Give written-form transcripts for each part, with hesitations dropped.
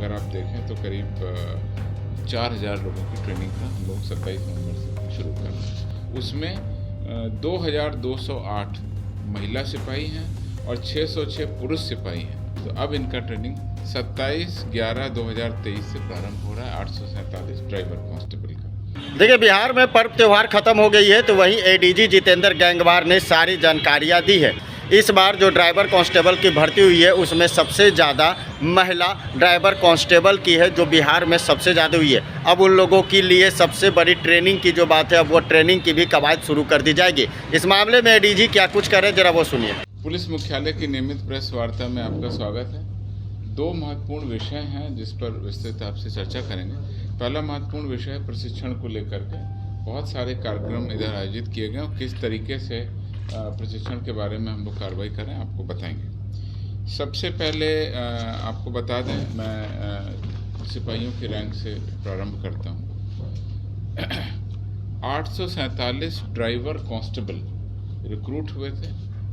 अगर आप देखें तो करीब 4,000 लोगों की ट्रेनिंग का हम लोग 27 नवंबर से शुरू कर रहे हैं। उसमें 2,208 महिला सिपाही हैं और 606 पुरुष सिपाही हैं। तो अब इनका ट्रेनिंग 27/11/2023 से प्रारंभ हो रहा है 847 ड्राइवर कांस्टेबल का। देखिए, बिहार में पर्व त्यौहार खत्म हो गई है, तो वहीं एडीजी जितेंद्र गैंगवार ने सारी जानकारियां दी है। इस बार जो ड्राइवर कांस्टेबल की भर्ती हुई है उसमें सबसे ज़्यादा महिला ड्राइवर कांस्टेबल की है, जो बिहार में सबसे ज़्यादा हुई है। अब उन लोगों के लिए सबसे बड़ी ट्रेनिंग की जो बात है, अब वो ट्रेनिंग की भी कवायद शुरू कर दी जाएगी। इस मामले में एडीजी क्या कुछ करें, जरा वो सुनिए। पुलिस मुख्यालय की नियमित प्रेस वार्ता में आपका स्वागत है। दो महत्वपूर्ण विषय हैं जिस पर विस्तृत आपसे चर्चा करेंगे। पहला महत्वपूर्ण विषय है प्रशिक्षण को लेकर के। बहुत सारे कार्यक्रम इधर आयोजित किए गए और किस तरीके से प्रशिक्षण के बारे में हम लोग कार्रवाई करें आपको बताएंगे। सबसे पहले आपको बता दें, मैं सिपाहियों की रैंक से प्रारंभ करता हूँ। 847 ड्राइवर कांस्टेबल रिक्रूट हुए थे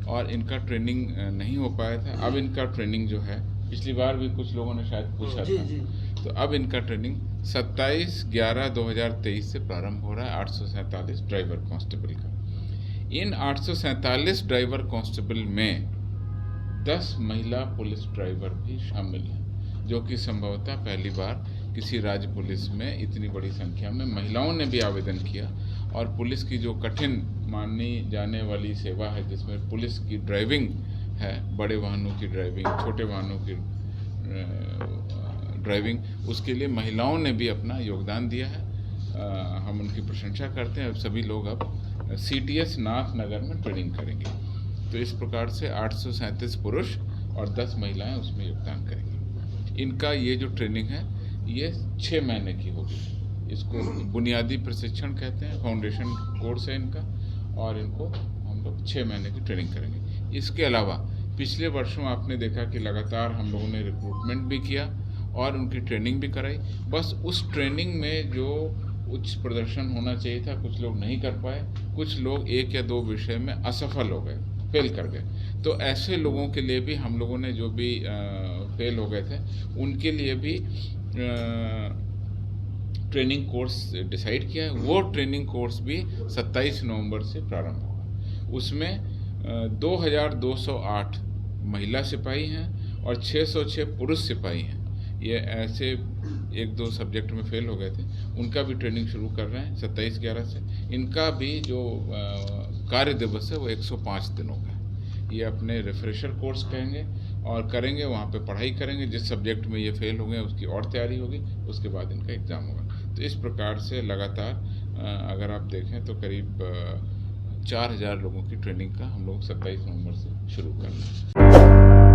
और इनका ट्रेनिंग नहीं हो पाया था। अब इनका ट्रेनिंग जो है, पिछली बार भी कुछ लोगों ने शायद पूछा था, तो अब इनका ट्रेनिंग 27/11/2023 से प्रारंभ हो रहा है 847 ड्राइवर कांस्टेबल का। इन 847 ड्राइवर कांस्टेबल में 10 महिला पुलिस ड्राइवर भी शामिल हैं, जो कि संभवतः पहली बार किसी राज्य पुलिस में इतनी बड़ी संख्या में महिलाओं ने भी आवेदन किया। और पुलिस की जो कठिन मानी जाने वाली सेवा है, जिसमें पुलिस की ड्राइविंग है, बड़े वाहनों की ड्राइविंग, छोटे वाहनों की ड्राइविंग, उसके लिए महिलाओं ने भी अपना योगदान दिया है। हम उनकी प्रशंसा करते हैं। अब सभी लोग अब CTS नाथ नगर में ट्रेनिंग करेंगे। तो इस प्रकार से 837 पुरुष और 10 महिलाएं उसमें योगदान करेंगी। इनका ये जो ट्रेनिंग है ये 6 महीने की होगी। इसको बुनियादी प्रशिक्षण कहते हैं, फाउंडेशन कोर्स है इनका, और इनको हम लोग 6 महीने की ट्रेनिंग करेंगे। इसके अलावा पिछले वर्षों आपने देखा कि लगातार हम लोगों ने रिक्रूटमेंट भी किया और उनकी ट्रेनिंग भी कराई। बस उस ट्रेनिंग में जो उच्च प्रदर्शन होना चाहिए था, कुछ लोग नहीं कर पाए, कुछ लोग 1 या 2 विषय में असफल हो गए, फेल कर गए। तो ऐसे लोगों के लिए भी हम लोगों ने, जो भी फेल हो गए थे, उनके लिए भी ट्रेनिंग कोर्स डिसाइड किया है। वो ट्रेनिंग कोर्स भी 27 नवंबर से प्रारंभ होगा। उसमें 2,208 महिला सिपाही हैं और 606 पुरुष सिपाही हैं। ये ऐसे 1-2 सब्जेक्ट में फेल हो गए थे, उनका भी ट्रेनिंग शुरू कर रहे हैं 27/11 से। इनका भी जो कार्य दिवस है वो 105 दिनों का है। ये अपने रिफ्रेशर कोर्स कहेंगे और करेंगे, वहाँ पे पढ़ाई करेंगे। जिस सब्जेक्ट में ये फेल हो गए उसकी और तैयारी होगी, उसके बाद इनका एग्ज़ाम होगा। तो इस प्रकार से लगातार अगर आप देखें तो करीब 4,000 लोगों की ट्रेनिंग का हम लोग 27 नवंबर से शुरू कर रहे हैं।